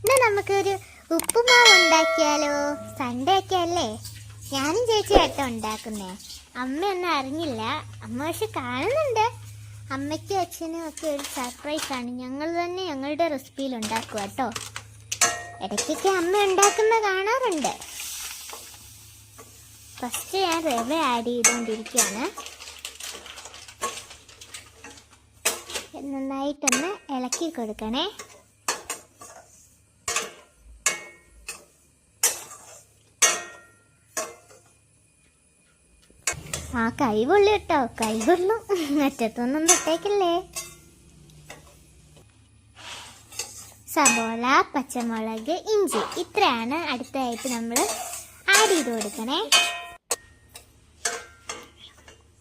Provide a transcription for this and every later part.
എന്നാ നമുക്കൊരു ഉപ്പുമാവ് ഉണ്ടാക്കിയാലോ? സൺഡേ ഒക്കെ അല്ലേ. ഞാനും ചേച്ചിയാട്ടോ ഉണ്ടാക്കുന്നേ. അമ്മയൊന്നും അറിഞ്ഞില്ല. അമ്മ പക്ഷെ കാണുന്നുണ്ട്. അമ്മയ്ക്കും അച്ഛനും ഒക്കെ ഒരു സർപ്രൈസാണ്. ഞങ്ങൾ തന്നെ ഞങ്ങളുടെ റെസിപ്പിയിൽ ഉണ്ടാക്കുക കേട്ടോ. ഇടയ്ക്കൊക്കെ അമ്മ ഉണ്ടാക്കുന്ന കാണാറുണ്ട്. ഫസ്റ്റ് ഞാൻ റവ ആഡ് ചെയ്തുകൊണ്ടിരിക്കുകയാണ്. നന്നായിട്ടൊന്ന് ഇളക്കി കൊടുക്കണേ. ആ കൈപൊള്ളി കേട്ടോ, കൈപൊള്ളും. അറ്റത്തൊന്നും തൊട്ടേക്കല്ലേ. സബോള, പച്ചമുളക്, ഇഞ്ചി ഇത്രയാണ് അടുത്തായിട്ട് നമ്മൾ ആഡ് ചെയ്ത് കൊടുക്കണേ.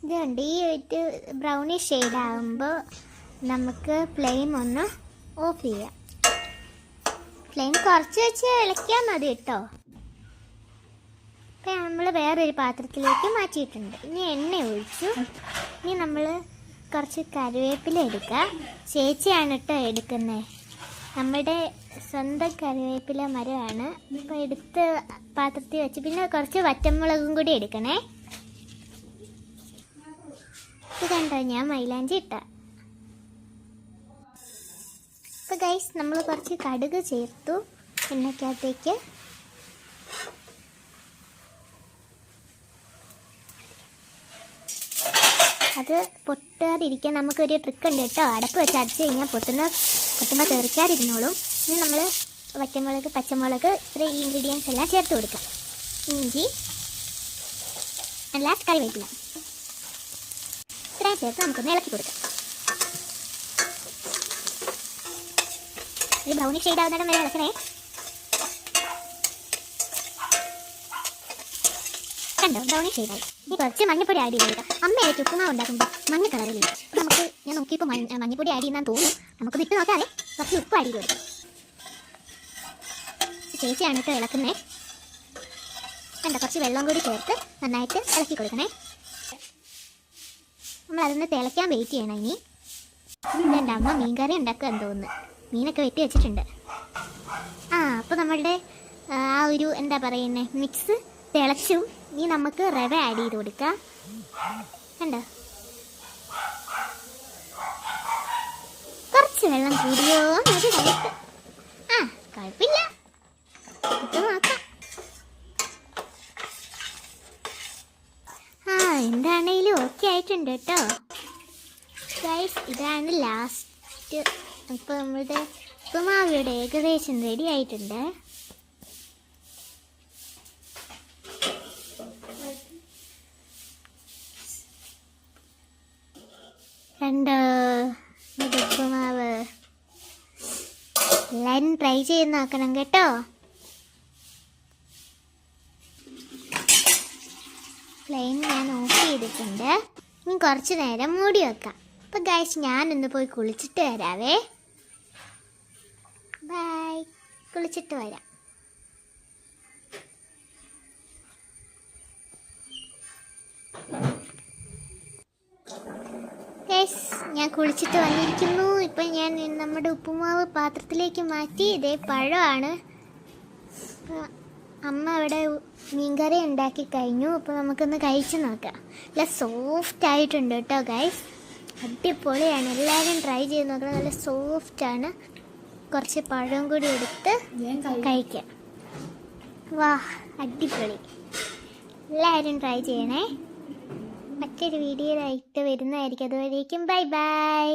ഇതുണ്ട്. ഈ ഒരു ബ്രൗണി ഷെയ്ഡ് ആകുമ്പോൾ നമുക്ക് ഫ്ലെയിം ഒന്ന് ഓഫ് ചെയ്യാം. ഫ്ലെയിം കുറച്ച് വെച്ച് ഇളക്കിയാൽ മതി കേട്ടോ. ഇപ്പം നമ്മൾ വേറൊരു പാത്രത്തിലേക്ക് മാറ്റിയിട്ടുണ്ട്. ഇനി എണ്ണ ഒഴിച്ചു. ഇനി നമ്മൾ കുറച്ച് കറിവേപ്പില എടുക്കുക. ചേച്ചിയാണ് കേട്ടോ എടുക്കുന്നത്. നമ്മുടെ സ്വന്തം കറിവേപ്പില മരമാണ്. ഇപ്പോൾ എടുത്ത് പാത്രത്തിൽ വെച്ച് പിന്നെ കുറച്ച് വറ്റമുളകും കൂടി എടുക്കണേ. ഇത് കണ്ടോ, ഞാൻ മൈലാഞ്ചി ഇട്ട. ഇപ്പോൾ ഗൈസ് നമ്മൾ കുറച്ച് കടുക് ചേർത്തു എണ്ണയ്ക്കകത്തേക്ക്. അത് പൊട്ടാതിരിക്കാൻ നമുക്കൊരു ട്രിക്ക് ഉണ്ട് കേട്ടോ. അടപ്പ് വെച്ച് അടച്ച് കഴിഞ്ഞാൽ പൊട്ടുമ്പോൾ തെറിക്കാതിരുന്നോളും. ഇനി നമ്മൾ വറ്റമുളക്, പച്ചമുളക്, ഇത്ര ഇൻഗ്രീഡിയൻസ് എല്ലാം ചേർത്ത് കൊടുക്കാം. ഇഞ്ചി, ലാസ്റ്റ് കറിവേപ്പില ഇത്രയും ചേർത്ത് നമുക്കൊന്ന് ഇളക്കി കൊടുക്കാം. ഒരു ബ്രൗണി ഷെയ്ഡ് ആവുന്നിടം വരെ ഇളക്കണേ. കണ്ടോ, ബ്രൗണി ഷെയ്ഡായി. ഇനി കുറച്ച് മഞ്ഞപ്പൊടി ആഡ് ചെയ്ത് കൊടുക്കാം. അമ്മയായിട്ട് ഉപ്പുമാവ് ഉണ്ടാക്കുമ്പോൾ മഞ്ഞ കളറിലില്ല. നമുക്ക് ഞാൻ നോക്കിയപ്പോൾ മഞ്ഞപ്പൊടി ആഡ് ചെയ്യുന്നതെന്ന് തോന്നുന്നു. നമുക്കൊന്ന് ഇട്ട് നോക്കാതെ കുറച്ച് ഉപ്പ് ആഡ് ചെയ്ത് കൊടുക്കാം. ചേച്ചിയാണ് കേട്ടോ ഇളക്കുന്നേ. കണ്ടോ, കുറച്ച് വെള്ളം കൂടി ചേർത്ത് നന്നായിട്ട് ഇളക്കി കൊടുക്കണേ. നമ്മളതൊന്ന് തിളയ്ക്കാൻ വെയിറ്റ് ചെയ്യണം. ഇനി എൻ്റെ അമ്മ മീൻകറി ഉണ്ടാക്കുകയെന്ന് തോന്നുന്നു. മീനൊക്കെ വെട്ടി വെച്ചിട്ടുണ്ട്. അപ്പോൾ നമ്മളുടെ ആ ഒരു എന്താ പറയുന്നത് മിക്സ് തിളച്ചു. ഇനി നമുക്ക് റവ ആഡ് ചെയ്ത് കൊടുക്കാം. കണ്ടോ, കുറച്ച് വെള്ളം കൂടിയോ എന്നൊരു ഡൗട്ട്. കുഴപ്പമില്ല, ഇത് നോക്കാം. എന്താണേലും ഓക്കെ ആയിട്ടുണ്ട് കേട്ടോ ഗൈസ്. ഇതാണ് ലാസ്റ്റ്. ഇപ്പോൾ നമ്മളുടെ ഉപ്പുമാവിയുടെ ഏകദേശം റെഡി ആയിട്ടുണ്ട്. കണ്ടോ ഉപ്പുമാവ്. എല്ലാവരും ട്രൈ ചെയ്ത് നോക്കണം കേട്ടോ. ഫ്ലെയിം ഞാൻ ഓഫ് ചെയ്തിട്ടുണ്ട്. ഇനി കുറച്ച് നേരം മൂടി വെക്കാം. അപ്പോൾ ഗൈസ് ഞാനൊന്ന് പോയി കുളിച്ചിട്ട് വരാവേ. ബൈ. കുളിച്ചിട്ട് വരാം. ഗൈസ് ഞാൻ കുളിച്ചിട്ട് വന്നിരിക്കുന്നു. ഇപ്പം ഞാൻ നമ്മുടെ ഉപ്പുമാവ് പാത്രത്തിലേക്ക് മാറ്റി. ഇതേ പഴമാണ്. അമ്മ അവിടെ മീൻകറി ഉണ്ടാക്കി കഴിഞ്ഞു. അപ്പോൾ നമുക്കൊന്ന് കഴിച്ച് നോക്കാം. നല്ല സോഫ്റ്റ് ആയിട്ടുണ്ട് കേട്ടോ ഗൈസ്. അടിപൊളിയാണ്. എല്ലാവരും ട്രൈ ചെയ്ത് നോക്കണം. നല്ല സോഫ്റ്റാണ്. കുറച്ച് പഴം കൂടി എടുത്ത് കഴിക്കാം. വാ, അടിപൊളി. എല്ലാവരും ട്രൈ ചെയ്യണേ. മറ്റൊരു വീഡിയോയിലായിട്ട് വരുന്നതായിരിക്കും. അതുവരേക്കും ബൈ ബൈ.